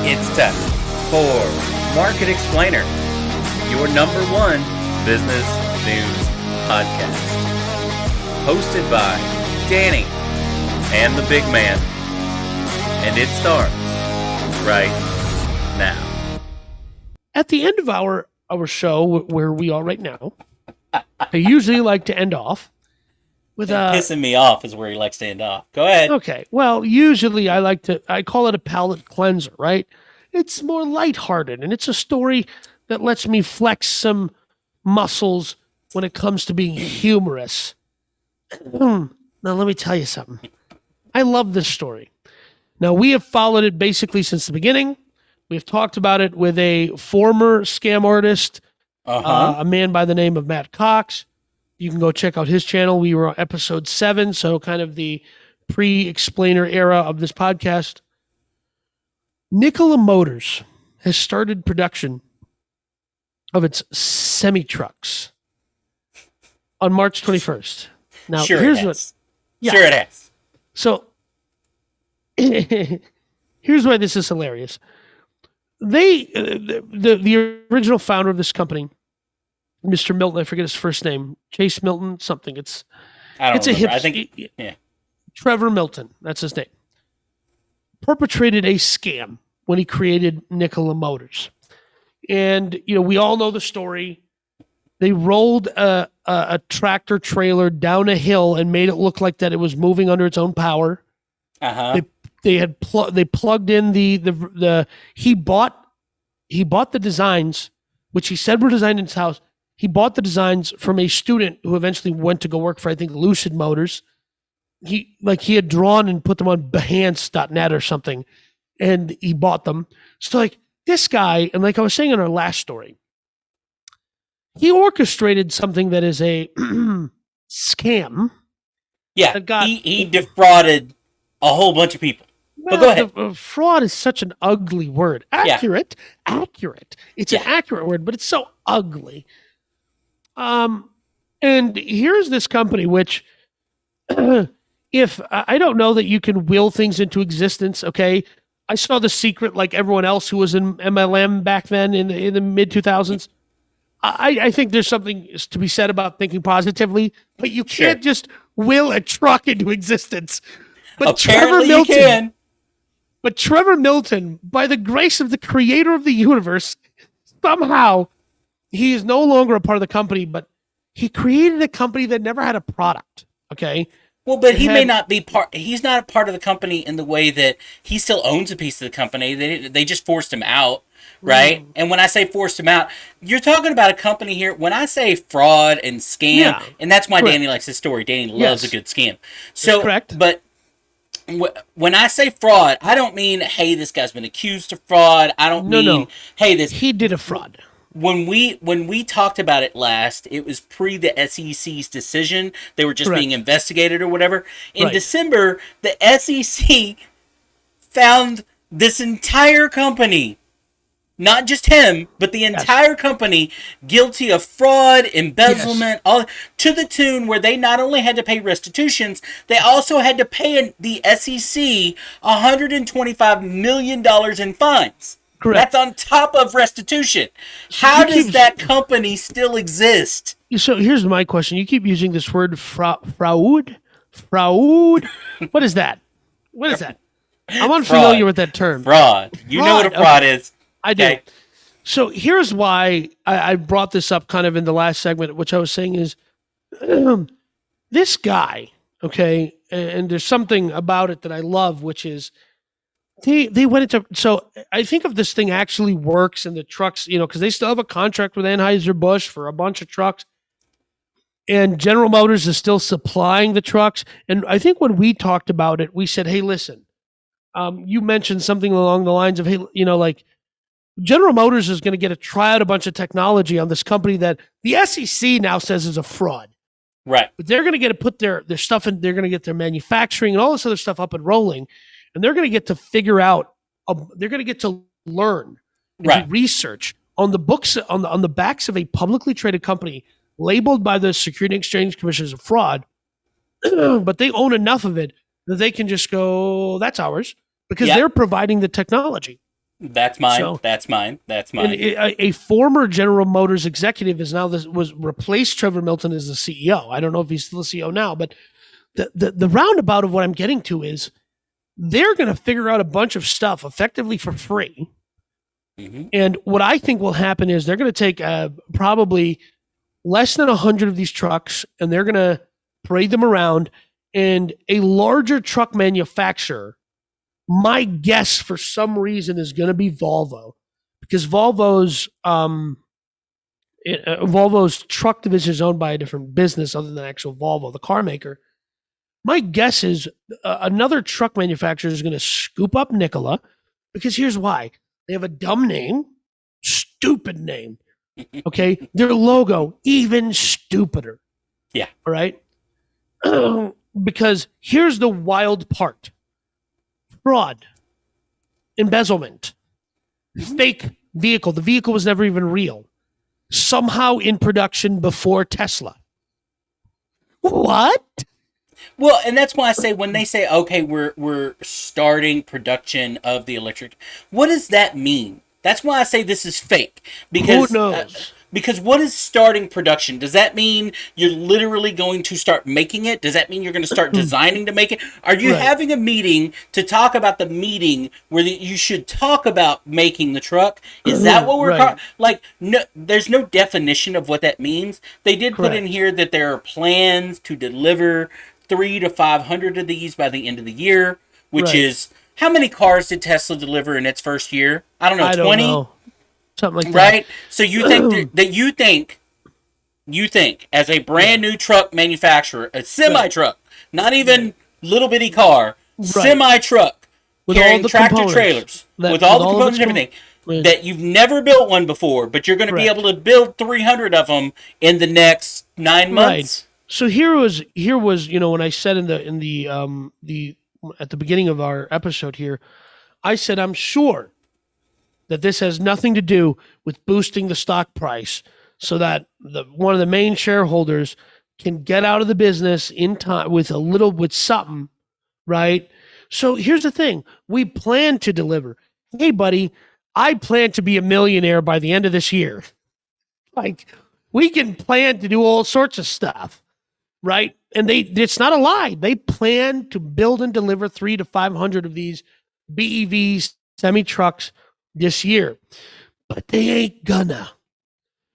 It's time for Market Explainer, your number one business news podcast. Hosted by Danny and the big man. And it starts right now. At the end of our show, where we are right now, I usually like to end off with pissing me off is where he likes to end off. Go ahead. Okay. Well, usually I call it a palate cleanser, right? It's more lighthearted, and it's a story that lets me flex some muscles when it comes to being humorous. Now, let me tell you something. I love this story. Now, we have followed it basically since the beginning. We've talked about it with a former scam artist, a man by the name of Matt Cox. You can go check out his channel. We were on episode 7, so kind of the pre-explainer era of this podcast. Nikola Motors has started production of its semi-trucks on March 21st. Now, sure here's it what. has. Yeah. Sure it has. So, here's why this is hilarious. The original founder of this company, Mr. Milton, I forget his first name, Chase Milton, something. I don't remember. I think, Trevor Milton, that's his name, perpetrated a scam when he created Nikola Motors. And, we all know the story. They rolled a tractor trailer down a hill and made it look like that it was moving under its own power. They plugged in he bought the designs, which he said were designed in his house. He bought the designs from a student who eventually went to go work for, I think, Lucid Motors. He had drawn and put them on Behance.net or something, and he bought them. So this guy, and like I was saying in our last story, he orchestrated something that is a scam. Yeah, he defrauded a whole bunch of people. Well, go ahead. Fraud is such an ugly word. Accurate. It's an accurate word, but it's so ugly. And here's this company, which, if I don't know that you can will things into existence. Okay, I saw The Secret, like everyone else who was in MLM back then in the mid 2000s. I think there's something to be said about thinking positively, but you can't just will a truck into existence. But apparently you can. But Trevor Milton, by the grace of the creator of the universe, somehow he is no longer a part of the company, but he created a company that never had a product. Okay. Well, but he may not be he's not a part of the company in the way that he still owns a piece of the company. They just forced him out, right? And when I say forced him out, you're talking about a company here. When I say fraud and scam, and that's why Danny likes this story. Danny loves a good scam. So, correct. But when I say fraud, I don't mean, hey, this guy's been accused of fraud. I don't mean, hey, he did a fraud. When we talked about it last, it was pre the SEC's decision. They were just being investigated or whatever. In December, the SEC found this entire company, not just him, but the entire company, guilty of fraud, embezzlement, all to the tune where they not only had to pay restitutions, they also had to pay the SEC $125 million in fines. Correct. That's on top of restitution. How does that company still exist? So here's my question. You keep using this word fraud. What is that? I'm unfamiliar with that term. Fraud. You know what a fraud is. I do. So here's why I brought this up kind of in the last segment, which I was saying is this guy, okay, and there's something about it that I love, which is they went into, so I think if this thing actually works and the trucks, because they still have a contract with Anheuser-Busch for a bunch of trucks, and General Motors is still supplying the trucks. And I think when we talked about it, we said, hey, listen, you mentioned something along the lines of, hey, General Motors is going to get to try out a bunch of technology on this company that the SEC now says is a fraud. Right. But they're going to get to put their stuff in, they're going to get their manufacturing and all this other stuff up and rolling. And they're going to get to figure out, they're going to get to learn and do research on the books, on the backs of a publicly traded company labeled by the Security and Exchange Commission as a fraud. But they own enough of it that they can just go, that's ours, because they're providing the technology. That's mine. So, That's mine. That's and mine. a former General Motors executive is now this was replaced Trevor Milton as the CEO. I don't know if he's still the CEO now, but the roundabout of what I'm getting to is they're going to figure out a bunch of stuff effectively for free. Mm-hmm. And what I think will happen is they're going to take probably less than 100 of these trucks and they're going to parade them around. And a larger truck manufacturer, my guess for some reason is going to be Volvo, because Volvo's truck division is owned by a different business other than actual Volvo, the car maker. My guess is another truck manufacturer is going to scoop up Nikola, because here's why. They have a dumb name, stupid name. Okay. Their logo, even stupider. Yeah. All right. Because here's the wild part: fraud, embezzlement, fake vehicle. The vehicle was never even real. Somehow in production before Tesla. What? Well, and that's why I say when they say, okay, we're starting production of the electric, what does that mean? That's why I say this is fake. Because who knows? Because what is starting production? Does that mean you're literally going to start making it? Does that mean you're going to start designing to make it? Are you having a meeting to talk about the meeting where you should talk about making the truck? Is that what we're like? No, there's no definition of what that means. They did put in here that there are plans to deliver 300 to 500 of these by the end of the year, which is, how many cars did Tesla deliver in its first year? I don't know, 20? I don't know. Something like that. Right? So you think that you think as a brand new truck manufacturer, a semi truck, not even little bitty car, semi truck, carrying tractor trailers, with all the components and everything, that you've never built one before, but you're going to be able to build 300 of them in the next 9 months. So here was when I said in the at the beginning of our episode here, I said I'm sure that this has nothing to do with boosting the stock price so that one of the main shareholders can get out of the business in time with something, right? So here's the thing. We plan to deliver. Hey, buddy, I plan to be a millionaire by the end of this year. Like, we can plan to do all sorts of stuff, right? And it's not a lie. They plan to build and deliver 300 to 500 of these BEVs, semi-trucks, this year, but they ain't gonna.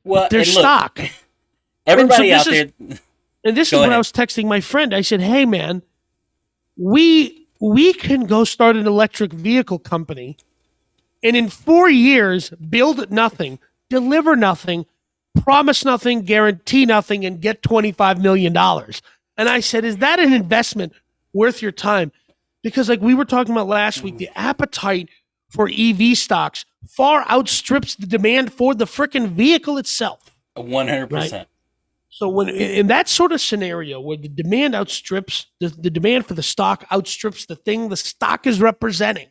Well, they're stock. Everybody out there, and this is what I was texting my friend. I said, "Hey, man, we can go start an electric vehicle company, and in 4 years, build nothing, deliver nothing, promise nothing, guarantee nothing, and get $25 million." And I said, "Is that an investment worth your time?" Because, like we were talking about last week, the appetite for EV stocks far outstrips the demand for the frickin' vehicle itself. 100%. Right? So when in that sort of scenario where the demand outstrips the demand for the stock outstrips the thing the stock is representing,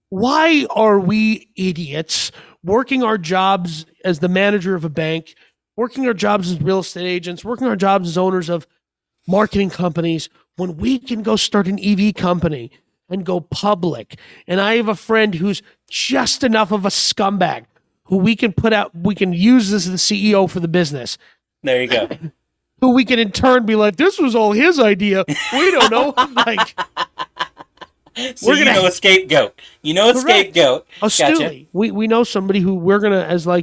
why are we idiots working our jobs as the manager of a bank, working our jobs as real estate agents, working our jobs as owners of marketing companies, when we can go start an EV company and go public? And I have a friend who's just enough of a scumbag who we can use as the CEO for the business. There you go. Who we can in turn be like, this was all his idea. We don't know. Like, so we're gonna a scapegoat. You know a scapegoat. A stoolie. We know somebody who we're gonna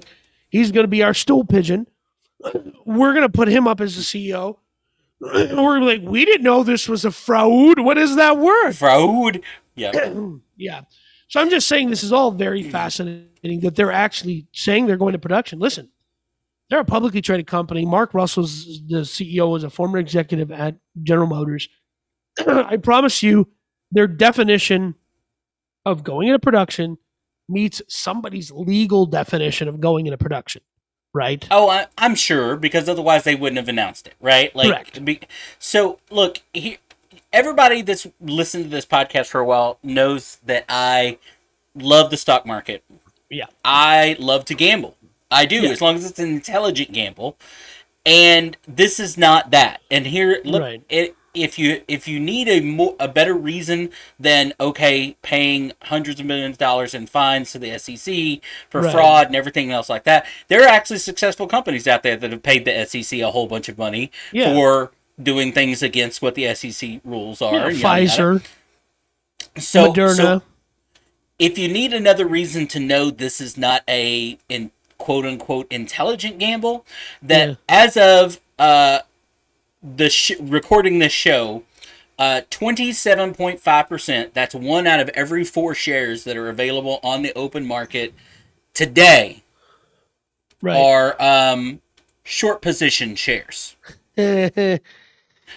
he's gonna be our stool pigeon. We're gonna put him up as the CEO. We're like, we didn't know this was a fraud. What is that word? Fraud. Yeah. Yeah. So I'm just saying this is all very fascinating that they're actually saying they're going to production. Listen, they're a publicly traded company. Mark Russell's the CEO, was a former executive at General Motors. I promise you, their definition of going into production meets somebody's legal definition of going into production. Right? Oh, I'm sure, because otherwise they wouldn't have announced it, right? Like, correct. So, look, everybody that's listened to this podcast for a while knows that I love the stock market. Yeah. I love to gamble. I do, as long as it's an intelligent gamble. And this is not that. And here, look, if you need a better reason than paying hundreds of millions of dollars in fines to the SEC for fraud and everything else like that, there are actually successful companies out there that have paid the SEC a whole bunch of money for doing things against what the SEC rules are. And Pfizer, yada. So Moderna. If you need another reason to know this is not a quote unquote intelligent gamble, that as of recording this show, 27.5%, that's 1 out of every 4 shares that are available on the open market today, are short position shares.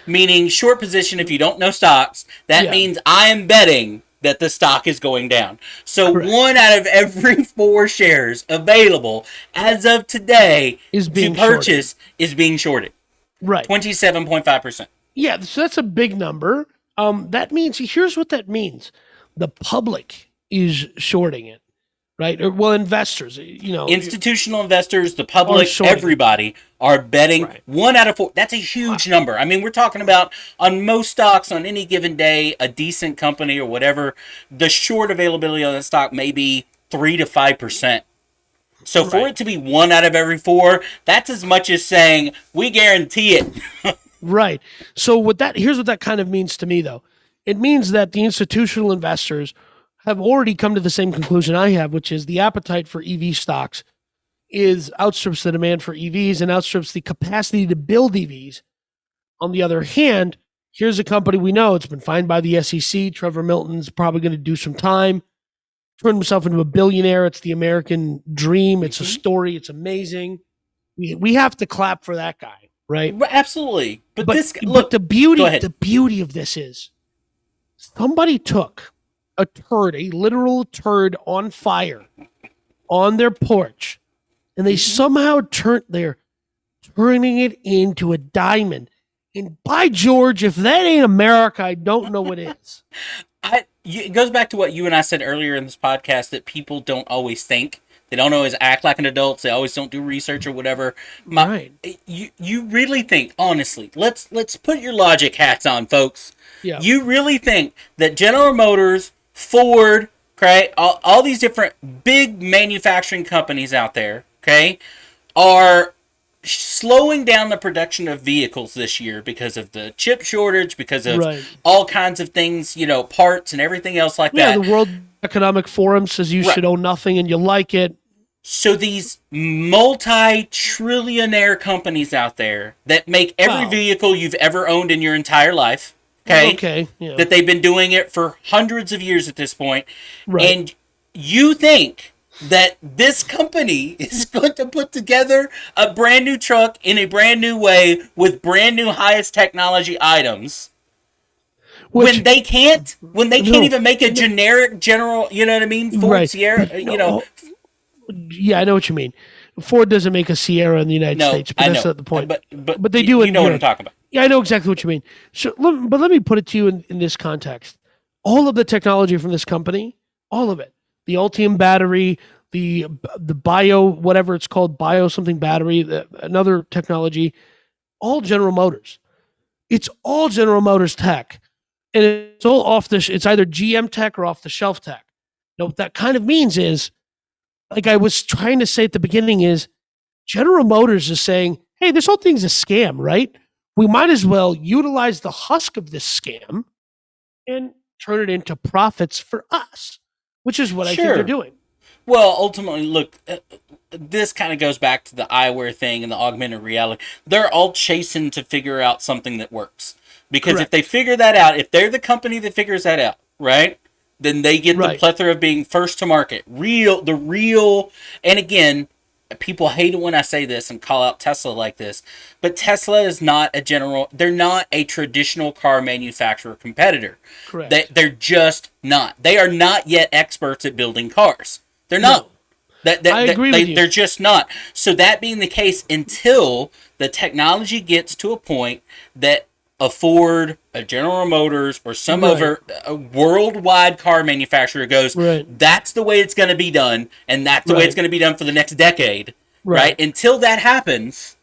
Meaning short position, if you don't know stocks, that means I am betting that the stock is going down. So 1 out of every 4 shares available as of today to purchase is being shorted. Right. 27.5%. Yeah, so that's a big number. That means, here's what that means. The public is shorting it, right? Or, well, investors, institutional investors, the public, everybody are betting 1 out of 4. That's a huge number. I mean, we're talking about on most stocks on any given day, a decent company or whatever, the short availability on the stock may be 3 to 5%. So for it to be 1 out of every 4, that's as much as saying we guarantee it. Right. So here's what that kind of means to me, though. It means that the institutional investors have already come to the same conclusion I have, which is the appetite for EV stocks outstrips the demand for EVs and outstrips the capacity to build EVs. On the other hand, here's a company we know it's been fined by the SEC. Trevor Milton's probably going to do some time, turn himself into a billionaire. It's the American dream. It's a story. It's amazing. We have to clap for that guy, right? Absolutely. But the beauty of this is somebody took a literal turd on fire on their porch, and they somehow turning it into a diamond. And by George, if that ain't America, I don't know what is. It goes back to what you and I said earlier in this podcast, that people don't always think. They don't always act like an adult. They always don't do research or whatever. You really think, honestly, let's put your logic hats on, folks. Yeah. You really think that General Motors, Ford, okay, all these different big manufacturing companies out there, okay, are slowing down the production of vehicles this year because of the chip shortage, because of all kinds of things, parts and everything else like that. Yeah, the World Economic Forum says you should own nothing and you like it. So these multi-trillionaire companies out there that make every vehicle you've ever owned in your entire life, that they've been doing it for hundreds of years at this point, and you think that this company is going to put together a brand new truck in a brand new way with brand new highest technology items, when they can't even make a general, you know what I mean? Ford Sierra, Yeah, I know what you mean. Ford doesn't make a Sierra in the United States, but that's not the point. But they do. You know what I'm talking about. Yeah, I know exactly what you mean. So, but let me put it to you in this context. All of the technology from this company, all of it, the Ultium battery, the bio, whatever it's called, bio something battery, another technology, all General Motors. It's all General Motors tech, and it's all it's either GM tech or off the shelf tech. Now, what that kind of means is, like I was trying to say at the beginning, is General Motors is saying, hey, this whole thing's a scam, right? We might as well utilize the husk of this scam and turn it into profits for us, which is what I think they're doing. Well, ultimately, look, this kind of goes back to the eyewear thing and the augmented reality. They're all chasing to figure out something that works. Because if they figure that out, if they're the company that figures that out, right, then they get the plethora of being first to market. And again, people hate it when I say this and call out Tesla like this, but Tesla is not they're not a traditional car manufacturer competitor. Correct. They're just not. They are not yet experts at building cars. They're not. I agree with you. They're just not. So that being the case, until the technology gets to a point that a Ford, a General Motors, or some other worldwide car manufacturer goes, that's the way it's going to be done, and that's the way it's going to be done for the next decade, right? Until that happens,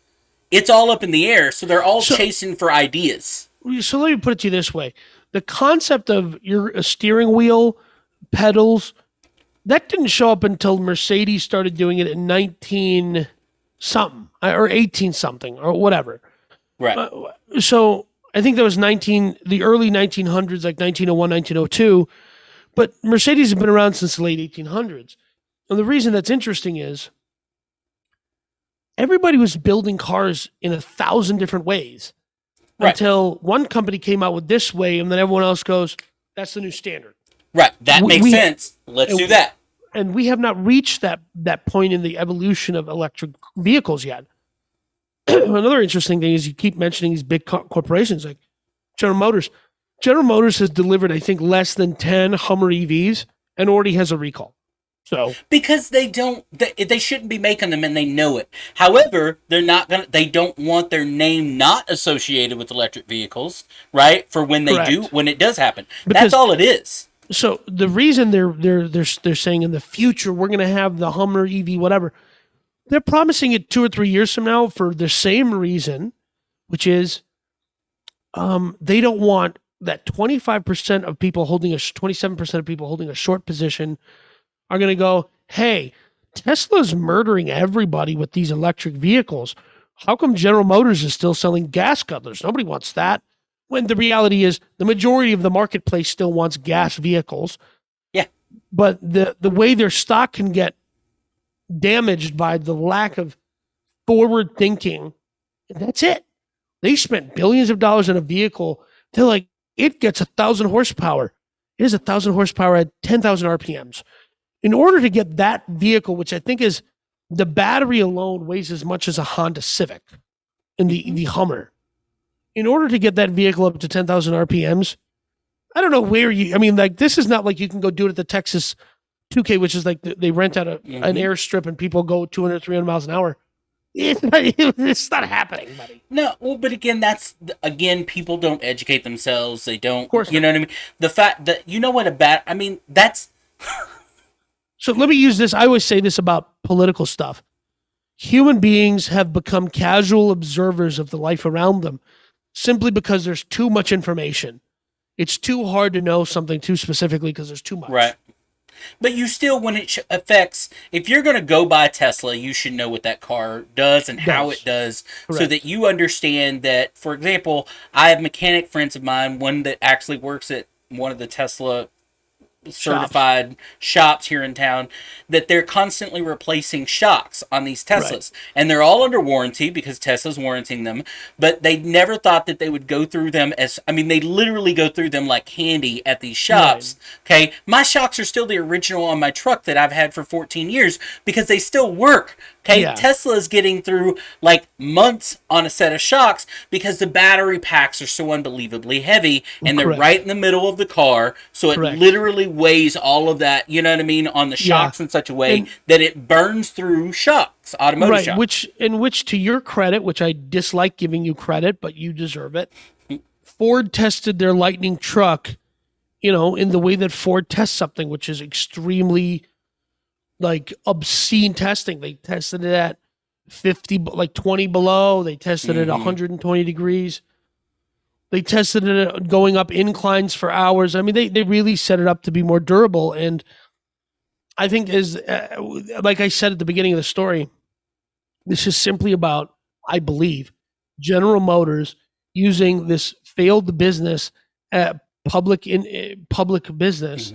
it's all up in the air, so they're all chasing for ideas. So let me put it to you this way: the concept of a steering wheel, pedals, that didn't show up until Mercedes started doing it in 19 something or 18 something or whatever. Right. So I think that was the early 1900s, like 1901, 1902. But Mercedes has been around since the late 1800s. And the reason that's interesting is everybody was building cars in 1,000 different ways Right. until one company came out with this way, and then everyone else goes, "That's the new standard." Right. That makes sense. Let's do that. And we have not reached that point in the evolution of electric vehicles yet. Another interesting thing is you keep mentioning these big corporations like General Motors. General Motors has delivered, I think, less than 10 Hummer EVs and already has a recall. So because they shouldn't be making them and they know it. However, they don't want their name not associated with electric vehicles, right? For when when it does happen. That's all it is. So the reason they're saying in the future we're going to have the Hummer EV whatever, they're promising it 2 or 3 years from now for the same reason, which is they don't want that 25% of people 27% of people holding a short position are going to go, "Hey, Tesla's murdering everybody with these electric vehicles. How come General Motors is still selling gas guzzlers? Nobody wants that." When the reality is the majority of the marketplace still wants gas vehicles. Yeah. But the way their stock can get damaged by the lack of forward thinking, that's it. They spent billions of dollars on a vehicle. They're like, it gets 1,000 horsepower. It is 1,000 horsepower at 10,000 RPMs. In order to get that vehicle, which I think is the battery alone weighs as much as a Honda Civic in the Hummer. In order to get that vehicle up to 10,000 RPMs, I don't know where this is not like you can go do it at the Texas 2K, which is like they rent out an airstrip and people go 200, 300 miles an hour. It's not happening, buddy. No, well, but again, people don't educate themselves. They don't, you know what I mean? The fact that, that's... So let me use this. I always say this about political stuff. Human beings have become casual observers of the life around them simply because there's too much information. It's too hard to know something too specifically because there's too much. Right. But you still, when it affects, if you're going to go buy a Tesla, you should know what that car does and how it does. Correct. So that you understand that, for example, I have mechanic friends of mine, one that actually works at one of the Tesla certified shops here in town, that they're constantly replacing shocks on these Teslas. Right. And they're all under warranty because Tesla's warranting them, but they never thought that they would go through them they literally go through them like candy at these shops. Right. Okay. My shocks are still the original on my truck that I've had for 14 years because they still work. Okay. Yeah. Tesla is getting through like months on a set of shocks because the battery packs are so unbelievably heavy and they're right in the middle of the car. So it literally weighs all of that, you know what I mean, on the shocks in such a way that it burns through shocks, automotive shocks. Which to your credit, which I dislike giving you credit, but you deserve it. Ford tested their Lightning truck, in the way that Ford tests something, which is extremely obscene testing. They tested it at 20 below. They tested it at 120 degrees. They tested it going up inclines for hours. I mean, they really set it up to be more durable. And I think like I said at the beginning of the story, this is simply about, I believe, General Motors using this failed business, public business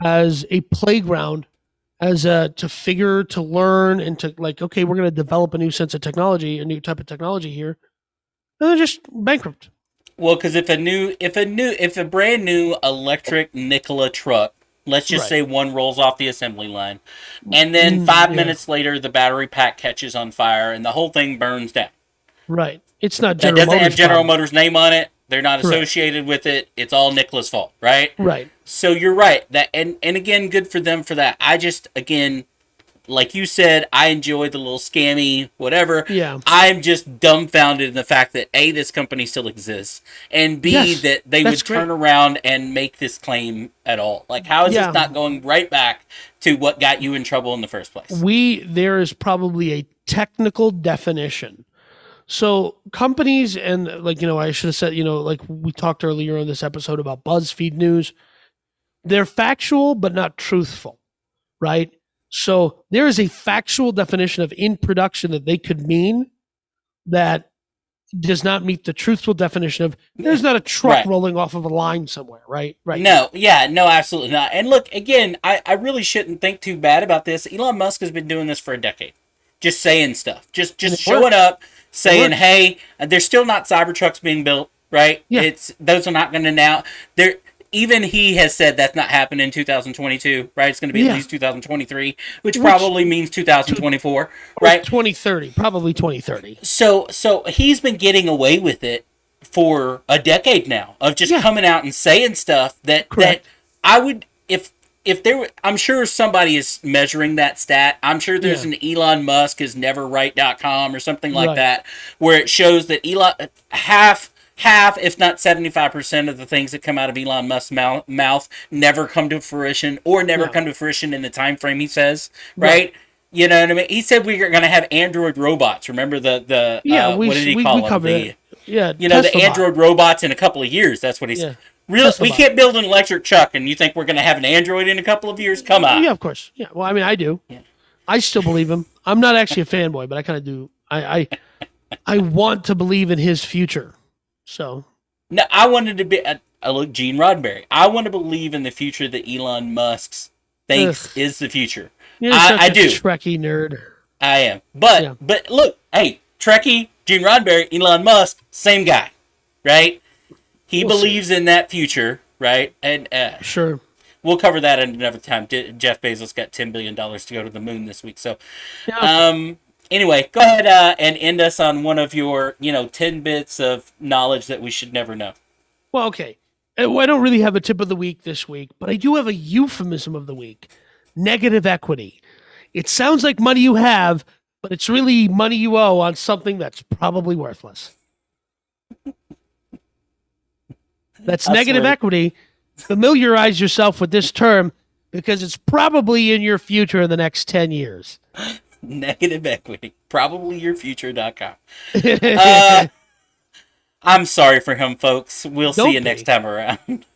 as a playground, to learn and to okay, we're going to develop a new sense of technology, a new type of technology here, and they're just bankrupt. Well, because if a brand new electric Nikola truck, let's just say one rolls off the assembly line, and then 5 minutes later the battery pack catches on fire and the whole thing burns down. Right. It's not General Motors. That doesn't have General Motors' name on it. They're not associated with it. It's all Nikola's fault, right? Right. So you're right. That and again, good for them for that. I just, again, like you said, I enjoy the little scammy whatever. Yeah. I'm just dumbfounded in the fact that A, this company still exists, and B, that they would turn around and make this claim at all. Like, how is this not going right back to what got you in trouble in the first place? There is probably a technical definition So companies and like, I should have said, like we talked earlier on this episode about BuzzFeed News, they're factual but not truthful, right? So there is a factual definition of in production that they could mean that does not meet the truthful definition of there's not a truck Right. rolling off of a line somewhere, right? Right. No, yeah, no, absolutely not. And look, again, I really shouldn't think too bad about this. Elon Musk has been doing this for a decade. Just saying stuff. Just showing Works. up, saying, hey, there's still not Cybertrucks being built, right? Yeah. Those are not gonna now there even he has said that's not happening in 2022, right? It's going to be at least 2023, which probably means 2024, right? 2030, probably 2030. So he's been getting away with it for a decade now of just coming out and saying stuff that I would if there were, I'm sure somebody is measuring that stat. I'm sure there's an Elon Musk is neverright.com or something like that where it shows that Elon half if not 75% of the things that come out of Elon Musk's mouth never come to fruition or never come to fruition in the time frame he says, right? You know what I mean? He said we are going to have android robots. Remember the what did he call them? The android robots in a couple of years. That's what he said. Really, we can't build an electric truck, and you think we're going to have an android in a couple of years? Come on. Yeah, of course. Yeah. Well, I mean, I do. Yeah. I still believe him. I'm not actually a fanboy, but I kind of do. I want to believe in his future. So. No, I wanted to be. Look, Gene Roddenberry. I want to believe in the future that Elon Musk thinks is the future. I do. Trekkie nerd. I am. But look, hey, Trekkie, Gene Roddenberry, Elon Musk, same guy, right? He believes in that future, right? And sure, we'll cover that at another time. Jeff Bezos got $10 billion to go to the moon this week. So, anyway, go ahead and end us on one of your, 10 bits of knowledge that we should never know. Well, okay. I don't really have a tip of the week this week, but I do have a euphemism of the week. Negative equity. It sounds like money you have, but it's really money you owe on something that's probably worthless. That's negative equity. Familiarize yourself with this term because it's probably in your future in the next 10 years. Negative equity. Probablyyourfuture.com. I'm sorry for him, folks. We'll see you next time around.